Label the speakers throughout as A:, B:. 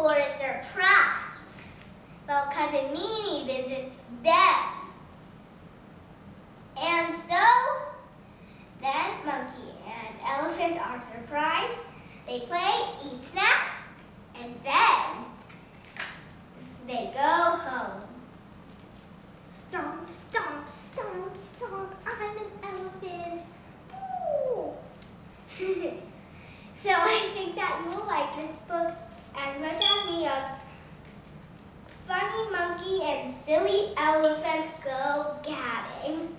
A: for a surprise. Well, Cousin Mimi visits them. And so, then Monkey and Elephant are surprised. They play, eat snacks, and then they go home. Stomp, stomp, stomp, stomp, I'm an elephant. Ooh. So I think that you will like this book as much as me of Funny Monkey and Silly Elephant Go Gadding.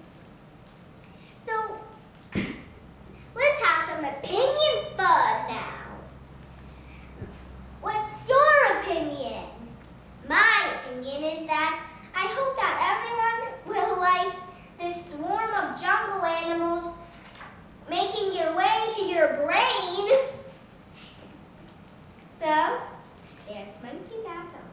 A: So let's have some opinion fun now. What's your opinion? My opinion is that I hope that everyone will like this swarm of jungle animals making your way to your brain. So, there's Monkey Battle.